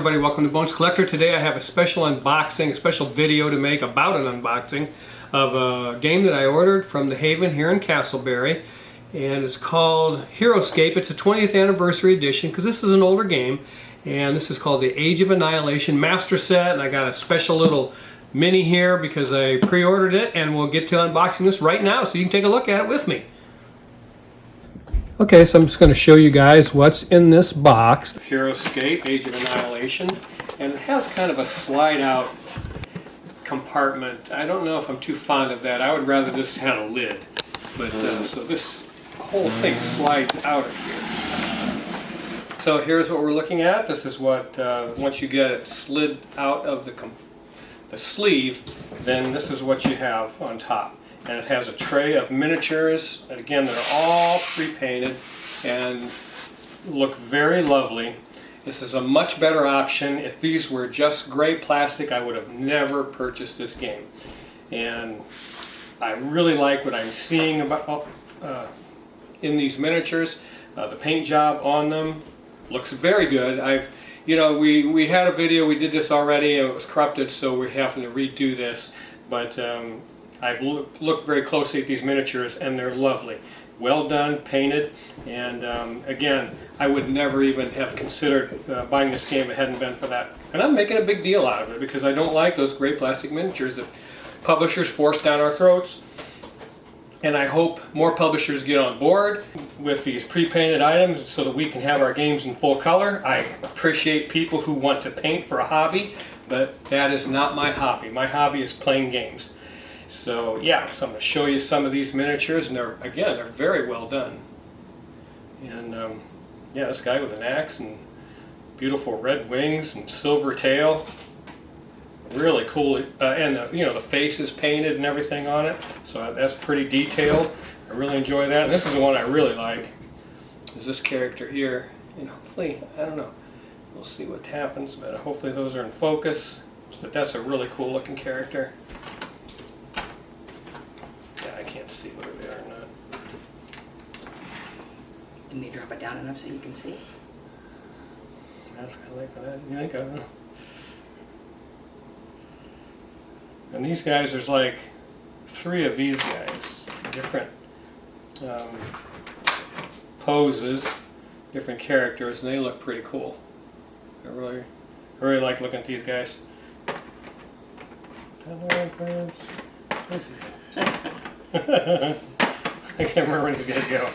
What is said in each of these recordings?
everybody, welcome to Bones Collector. Today I have a special unboxing, a special video to make about an unboxing of a game that I ordered from the Haven here in Castleberry, and it's called Heroscape. It's a 20th anniversary edition because this is an older game, and this is called the Age of Annihilation Master Set, and I got a special little mini here because I pre-ordered it, and we'll get to unboxing this right now so you can take a look at it with me. Okay, so I'm just going to show you guys what's in this box. Heroscape, Age of Annihilation, and it has kind of a slide-out compartment. I don't know if I'm too fond of that. I would rather just have a lid. But so this whole thing slides out of here. So here's what we're looking at. This is what, once you get it slid out of the sleeve, then this is what you have on top. And it has a tray of miniatures, and again, they're all pre-painted and look very lovely. This is a much better option. If these were just gray plastic, I would have never purchased this game. And I really like what I'm seeing about in these miniatures. The paint job on them looks very good. We had a video, we did this already, and it was corrupted, so we're having to redo this. But I've looked very closely at these miniatures, and they're lovely. Well done, painted, and again, I would never even have considered buying this game if it hadn't been for that. And I'm making a big deal out of it because I don't like those gray plastic miniatures that publishers force down our throats. And I hope more publishers get on board with these pre-painted items so that we can have our games in full color. I appreciate people who want to paint for a hobby, but that is not my hobby. My hobby is playing games. So yeah, so I'm going to show you some of these miniatures, and they're very well done. And yeah, this guy with an axe and beautiful red wings and silver tail, really cool. And the face is painted and everything on it, so that's pretty detailed. I really enjoy that. And this is the one I really like. Is this character here? And hopefully, I don't know. We'll see what happens, but hopefully those are in focus. But that's a really cool looking character. See whether they are or not. Can you drop it down enough so you can see? That's kind of like that. You think? I don't know. And these guys, there's like 3 of these guys, different poses, different characters, and they look pretty cool. I really like looking at these guys. I can't remember where these guys go.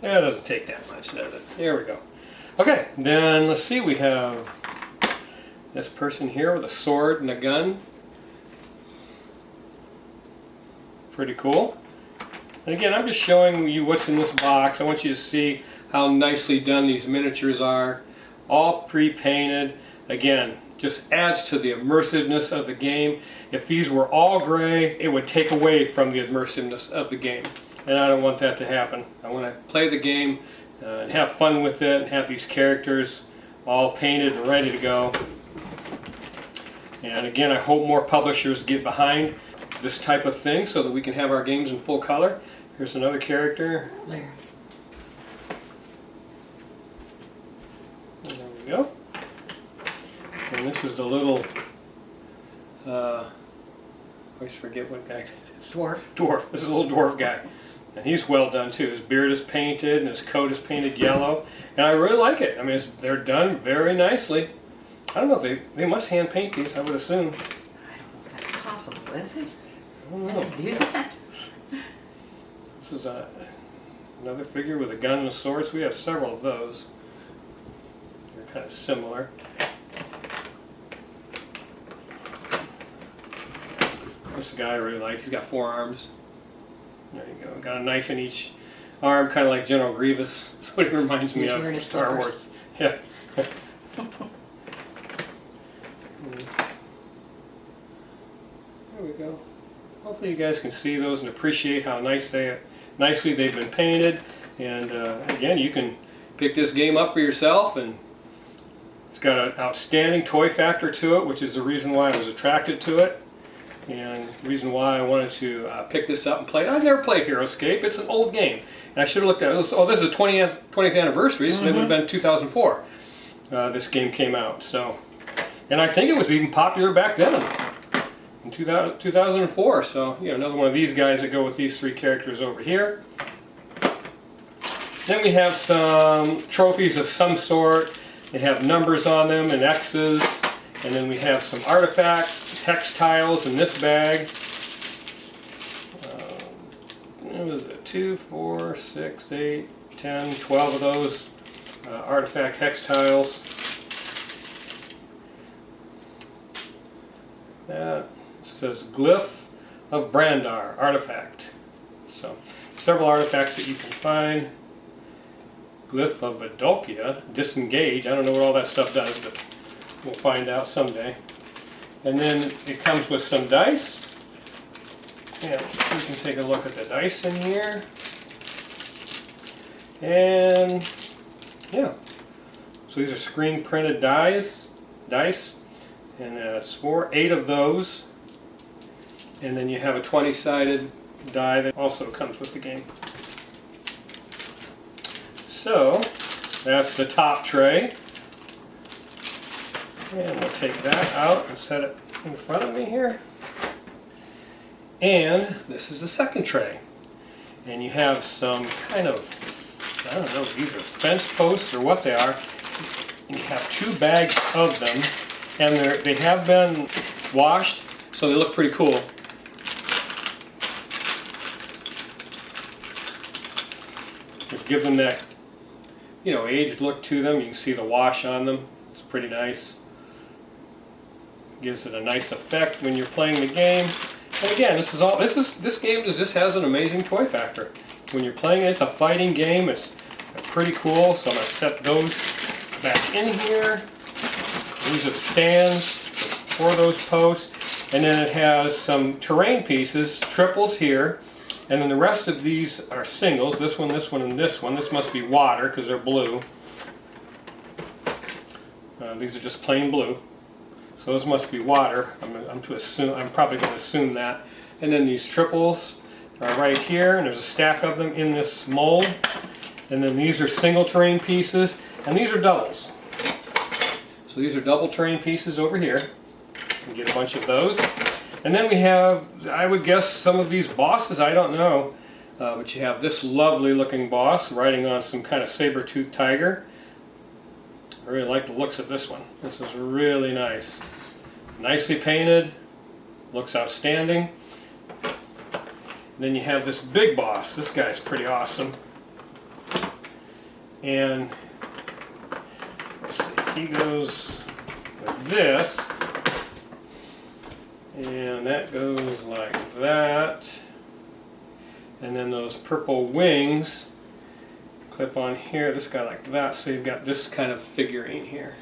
Yeah, it doesn't take that much, does it? There we go. Okay, then let's see, we have this person here with a sword and a gun. Pretty cool. And again, I'm just showing you what's in this box. I want you to see how nicely done these miniatures are. All pre-painted. Again, just adds to the immersiveness of the game. If these were all gray, it would take away from the immersiveness of the game. And I don't want that to happen. I want to play the game and have fun with it and have these characters all painted and ready to go. And again, I hope more publishers get behind this type of thing so that we can have our games in full color. Here's another character. There. And there we go. And this is the little, I always forget what guy. Dwarf. Dwarf. This is a little dwarf guy. And he's well done too. His beard is painted and his coat is painted yellow. And I really like it. I mean, they're done very nicely. I don't know if they must hand paint these, I would assume. I don't know if that's possible, is it? I don't know. Do that? This is another figure with a gun and a sword. So we have several of those. They're kind of similar. This guy I really like. He's got 4 arms. There you go. Got a knife in each arm, kind of like General Grievous. That's what he reminds me of from Star Wars. Yeah. There we go. Hopefully you guys can see those and appreciate how nicely they've been painted. And again, you can pick this game up for yourself, and it's got an outstanding toy factor to it, which is the reason why I was attracted to it. And the reason why I wanted to pick this up and play, I've never played Heroscape. It's an old game. And I should have looked at it. Oh, this is the 20th anniversary, so it would have been 2004. This game came out. So, and I think it was even popular back then in 2004. So, you know, another one of these guys that go with these three characters over here. Then we have some trophies of some sort. They have numbers on them and X's. And then we have some artifact hex tiles in this bag. What is it? 2, 4, 6, 8, 10, 12 of those artifact hex tiles. That says Glyph of Brandar artifact. So several artifacts that you can find. Glyph of Vidolkia, disengage. I don't know what all that stuff does, but we'll find out someday. And then it comes with some dice. And you can take a look at the dice in here. And yeah, so these are screen printed dice. And it's 8 of those. And then you have a 20-sided die that also comes with the game. So that's the top tray. And we'll take that out and set it in front of me here. And this is the second tray. And you have some kind of, I don't know, these are fence posts or what they are. And you have 2 bags of them. And they have been washed, so they look pretty cool. Just give them that, you know, aged look to them. You can see the wash on them. It's pretty nice. Gives it a nice effect when you're playing the game. And again, this game just has an amazing toy factor. When you're playing it, it's a fighting game. It's pretty cool. So I'm going to set those back in here. These are the stands for those posts. And then it has some terrain pieces, triples here. And then the rest of these are singles. This one, and this one. This must be water because they're blue. These are just plain blue. So those must be water. I'm probably going to assume that. And then these triples are right here, and there's a stack of them in this mold. And then these are single terrain pieces, and these are doubles. So these are double terrain pieces over here. You get a bunch of those. And then we have, I would guess, some of these bosses, I don't know. But you have this lovely looking boss riding on some kind of saber-toothed tiger. I really like the looks of this one. This is really nice. Nicely painted. Looks outstanding. And then you have this big boss. This guy's pretty awesome. And let's see, he goes like this. And that goes like that. And then those purple wings clip on here, this guy like that, so you've got this kind of figurine here.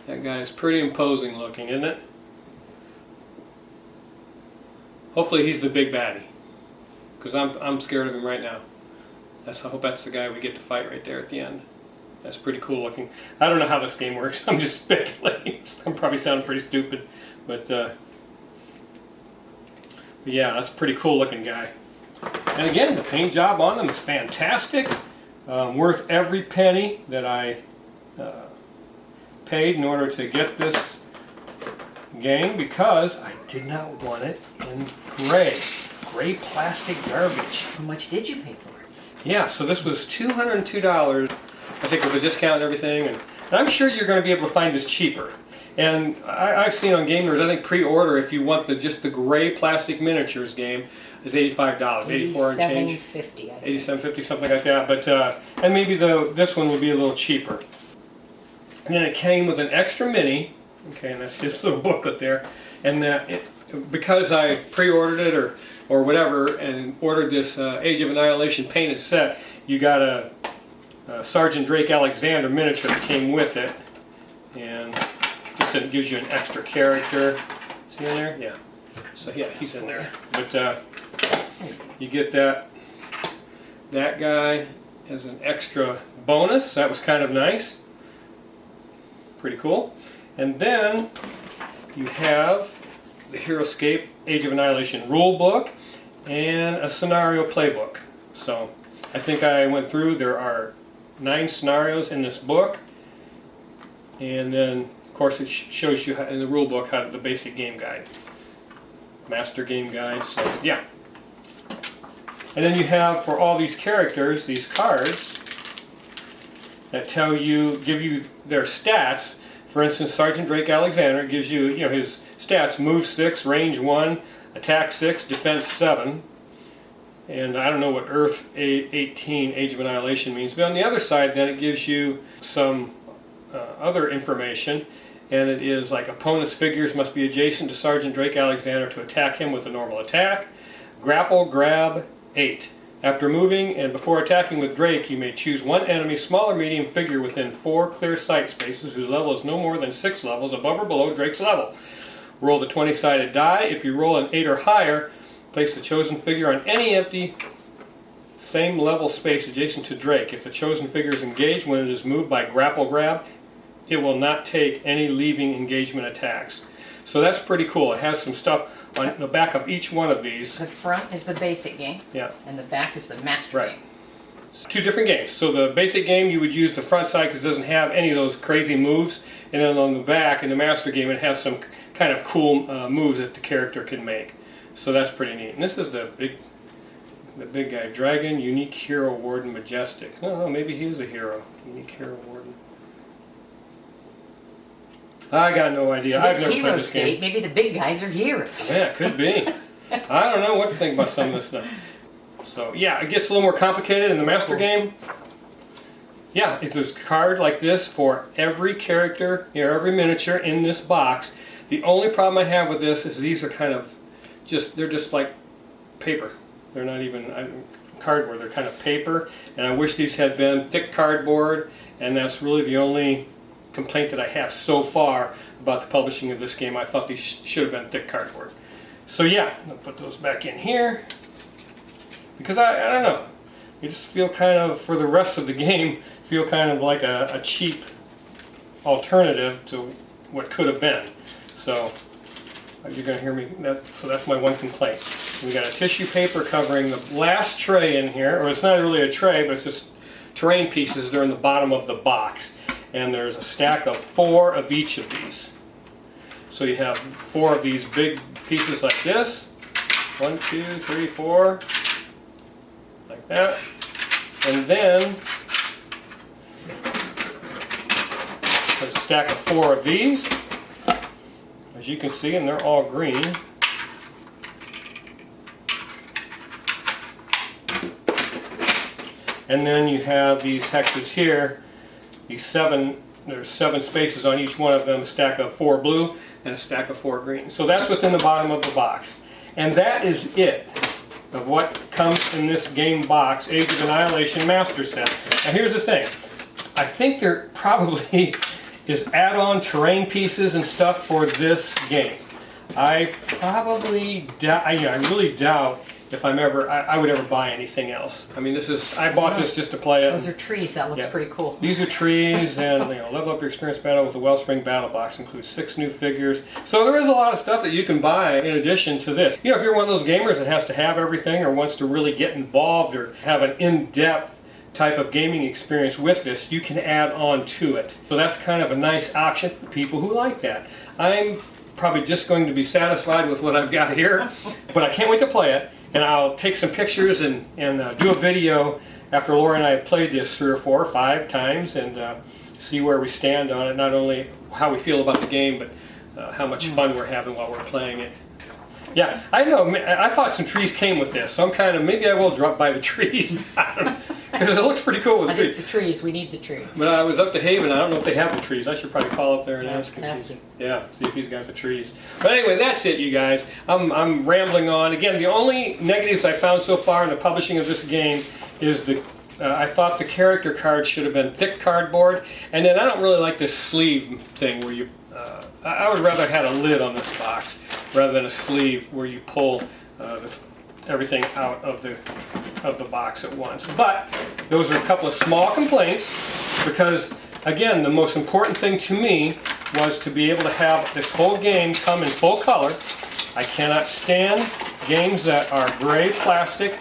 That guy is pretty imposing looking, isn't it? Hopefully he's the big baddie, because I'm scared of him right now. I hope that's the guy we get to fight right there at the end. That's pretty cool looking. I don't know how this game works, I'm just speculating. I'm probably sounding pretty stupid, but yeah, that's a pretty cool looking guy. And again, the paint job on them is fantastic. Worth every penny that I paid in order to get this game, because I did not want it in gray plastic garbage. How much did you pay for it? Yeah, so this was $202, I think, with a discount and everything, and I'm sure you're going to be able to find this cheaper. And I've seen on Gamers, I think pre-order, if you want just the gray plastic miniatures game, is $85, 84 and change. $87.50, I think. $87.50, something like that. But and maybe this one would be a little cheaper. And then it came with an extra mini. Okay, and that's his little booklet there. And because I pre-ordered it or whatever, and ordered this Age of Annihilation painted set, you got a Sergeant Drake Alexander miniature that came with it, and just it gives you an extra character. Is he in there? Yeah. So yeah, he's in there. But you get that guy as an extra bonus. That was kind of nice. Pretty cool. And then you have the Heroscape Age of Annihilation rule book and a scenario playbook. So I think I went through, there are 9 scenarios in this book, and then of course it shows you in the rule book how the basic game guide, master game guide. So yeah. And then you have, for all these characters, these cards that tell you, give you their stats. For instance, Sergeant Drake Alexander gives you, his stats: move 6, range 1, attack 6, defense 7. And I don't know what Earth 18 Age of Annihilation means, but on the other side then it gives you some other information, and it is like opponent's figures must be adjacent to Sergeant Drake Alexander to attack him with a normal attack. Grapple, grab, 8. After moving and before attacking with Drake, you may choose one enemy, small or medium figure within 4 clear sight spaces whose level is no more than 6 levels above or below Drake's level. Roll the 20-sided die. If you roll an 8 or higher, place the chosen figure on any empty, same level space adjacent to Drake. If the chosen figure is engaged when it is moved by grapple grab, it will not take any leaving engagement attacks. So that's pretty cool. It has some stuff on the back of each one of these. The front is the basic game. Yeah. And the back is the master game. 2 different games. So the basic game, you would use the front side because it doesn't have any of those crazy moves. And then on the back, in the master game, it has some kind of cool moves that the character can make. So that's pretty neat. And this is the big guy, Dragon, Unique Hero Warden, Majestic. Oh, maybe he is a hero. Unique Hero Warden. I got no idea. I've never played this game. Maybe the big guys are heroes. Yeah, it could be. I don't know what to think about some of this stuff. So yeah, it gets a little more complicated in the master game. Yeah, if there's a card like this for every character, every miniature in this box. The only problem I have with this is these are kind of they're just like paper. They're not even cardboard, they're kind of paper. And I wish these had been thick cardboard, and that's really the only complaint that I have so far about the publishing of this game. I thought these should have been thick cardboard. So yeah, I'll put those back in here. Because I don't know, you just feel kind of, for the rest of the game, feel kind of like a cheap alternative to what could have been. So you're going to hear me, so that's my one complaint. We got a tissue paper covering the last tray in here, or it's not really a tray, but it's just terrain pieces. They're in the bottom of the box. And there's a stack of 4 of each of these. So you have 4 of these big pieces like this. 1, 2, 3, 4. Like that. And then there's a stack of 4 of these. As you can see, and they're all green. And then you have these hexes here. There's 7 spaces on each one of them, a stack of 4 blue and a stack of 4 green. So that's what's in the bottom of the box. And that is it of what comes in this game box, Age of Annihilation Master Set. Now here's the thing. I think there probably is add-on terrain pieces and stuff for this game. I probably doubt, I really doubt if I would ever buy anything else. I mean, I bought this just to play it. Those are trees. That looks pretty cool. These are trees, and level up your experience battle with the Wellspring Battle Box. Includes 6 new figures. So there is a lot of stuff that you can buy in addition to this. If you're one of those gamers that has to have everything, or wants to really get involved, or have an in-depth type of gaming experience with this, you can add on to it. So that's kind of a nice option for people who like that. I'm probably just going to be satisfied with what I've got here, but I can't wait to play it. And I'll take some pictures and do a video after Laura and I have played this 3 or 4 or 5 times, and see where we stand on it. Not only how we feel about the game, but how much fun we're having while we're playing it. Yeah, I know. I thought some trees came with this, so maybe I will drop by the trees. Because it looks pretty cool with the trees. The trees, we need the trees. But I was up to Haven, I don't know if they have the trees. I should probably call up there and ask him. Ask him. Yeah, see if he's got the trees. But anyway, that's it, you guys. I'm rambling on. Again, the only negatives I found so far in the publishing of this game is I thought the character cards should have been thick cardboard. And then I don't really like this sleeve thing where you, I would rather have had a lid on this box rather than a sleeve where you pull everything out of the box at once. But those are a couple of small complaints, because again, the most important thing to me was to be able to have this whole game come in full color, I cannot stand games that are gray plastic.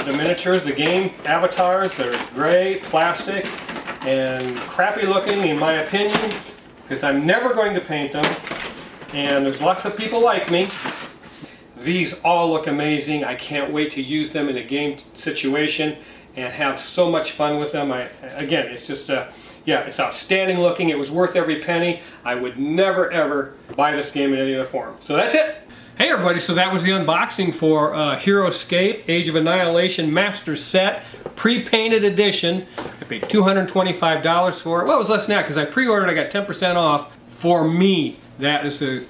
The miniatures, the game avatars, they're gray plastic and crappy looking in my opinion, because I'm never going to paint them. And there's lots of people like me. These all look amazing. I can't wait to use them in a game situation and have so much fun with them. Again, it's just, yeah, it's outstanding looking. It was worth every penny. I would never ever buy this game in any other form. So that's it. Hey everybody, so that was the unboxing for Heroscape Age of Annihilation Master Set Pre-Painted Edition. I paid $225 for it. Well, it was less than that because I pre-ordered. I got 10% off. For me, that is a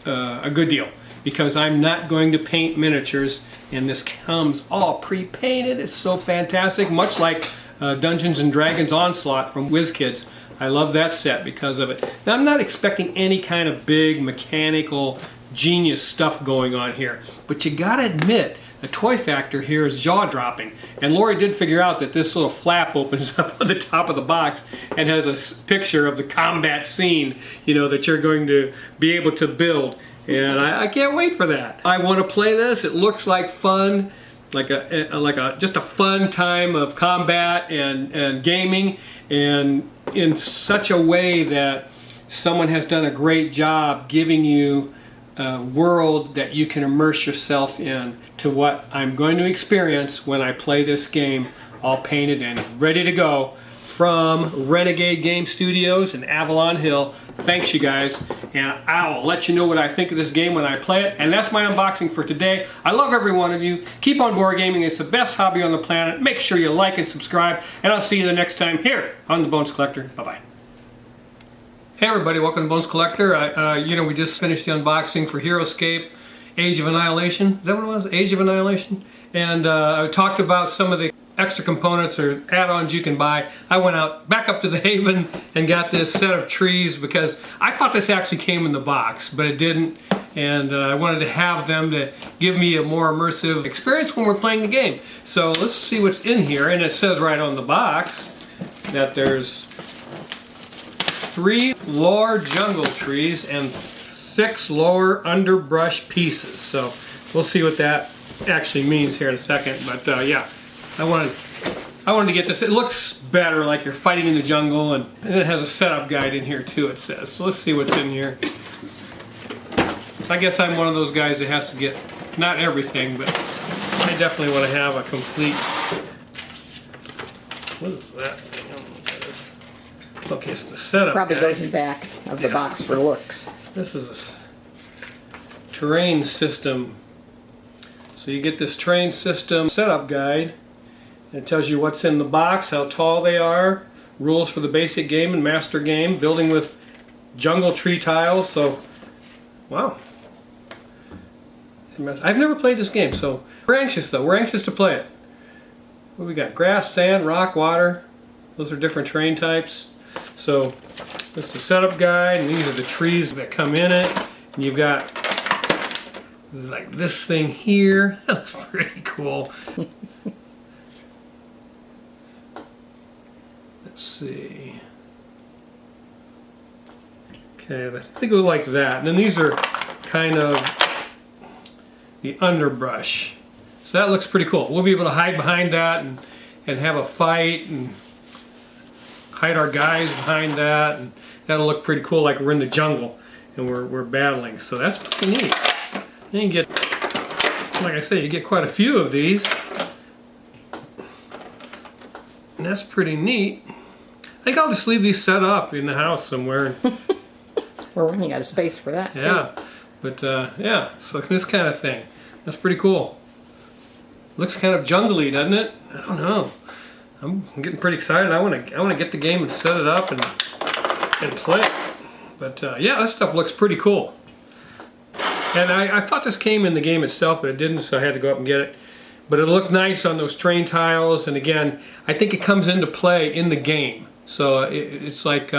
good deal because I'm not going to paint miniatures, and this comes all pre-painted. It's so fantastic, much like Dungeons and Dragons Onslaught from WizKids. I love that set because of it. Now, I'm not expecting any kind of big mechanical genius stuff going on here, but you gotta admit the toy factor here is jaw-dropping. And Lori did figure out that this little flap opens up on the top of the box and has a picture of the combat scene, you know, that you're going to be able to build. And I can't wait for that. I want to play this. It looks like fun, like just a fun time of combat and gaming, and in such a way that someone has done a great job giving you a world that you can immerse yourself in to what I'm going to experience when I play this game, all painted and ready to go from Renegade Game Studios in Avalon Hill. Thanks you guys, and I'll let you know what I think of this game when I play it. And that's my unboxing for today. I love every one of you. Keep on board gaming. It's the best hobby on the planet. Make sure you like and subscribe, and I'll see you the next time here on The Bones Collector. Bye-bye. Hey everybody, welcome to Bones Collector. You know, we just finished the unboxing for Heroscape Age of Annihilation. Is that what it was? Age of Annihilation? And I talked about some of the extra components or add-ons you can buy. I went out back up to the Haven and got this set of trees because I thought this actually came in the box, but it didn't. And I wanted to have them to give me a more immersive experience when we're playing the game. So let's see what's in here. And it says right on the box that there's 3 lower jungle trees and 6 lower underbrush pieces. So we'll see what that actually means here in a second. But yeah, I wanted to get this. It looks better, like you're fighting in the jungle, and it has a setup guide in here too, it says. So let's see what's in here. I guess I'm one of those guys that has to get not everything, but I definitely want to have a complete. What is that? Okay, so the setup Probably guide. goes in back of the box for looks. This is a terrain system. So you get this terrain system setup guide. It tells you what's in the box, how tall they are, rules for the basic game and master game, building with jungle tree tiles. So, wow. I've never played this game, so we're anxious though. We're anxious to play it. What do we got? Grass, sand, rock, water. Those are different terrain types. So this is the setup guide, and these are the trees that come in it. And you've got like this thing here. That looks pretty cool. Let's see. Okay, I think it look like that. And then these are kind of the underbrush. So that looks pretty cool. We'll be able to hide behind that and have a fight and hide our guys behind that, and that'll look pretty cool, like we're in the jungle and we're battling. So that's pretty neat. Then you get, like I say, you get quite a few of these, and that's pretty neat. I think I'll just leave these set up in the house somewhere. We're running out of space for that, Yeah, too. but yeah, so this kind of thing. That's pretty cool. Looks kind of jungly, doesn't it? I don't know. I'm getting pretty excited. I want to get the game and set it up and play it. But yeah, this stuff looks pretty cool. And I thought this came in the game itself, but it didn't, so I had to go up and get it. But it looked nice on those terrain tiles, and again, I think it comes into play in the game. So it's like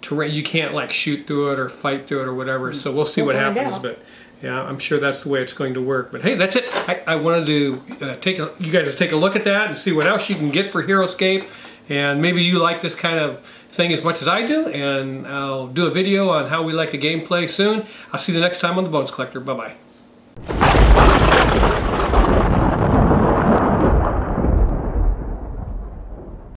terrain. You can't like shoot through it or fight through it or whatever. So we'll see what happens. But yeah, I'm sure that's the way it's going to work. But hey, that's it. I wanted to you guys to take a look at that and see what else you can get for Heroscape. And maybe you like this kind of thing as much as I do. And I'll do a video on how we like the gameplay soon. I'll see you the next time on The Bones Collector. Bye-bye.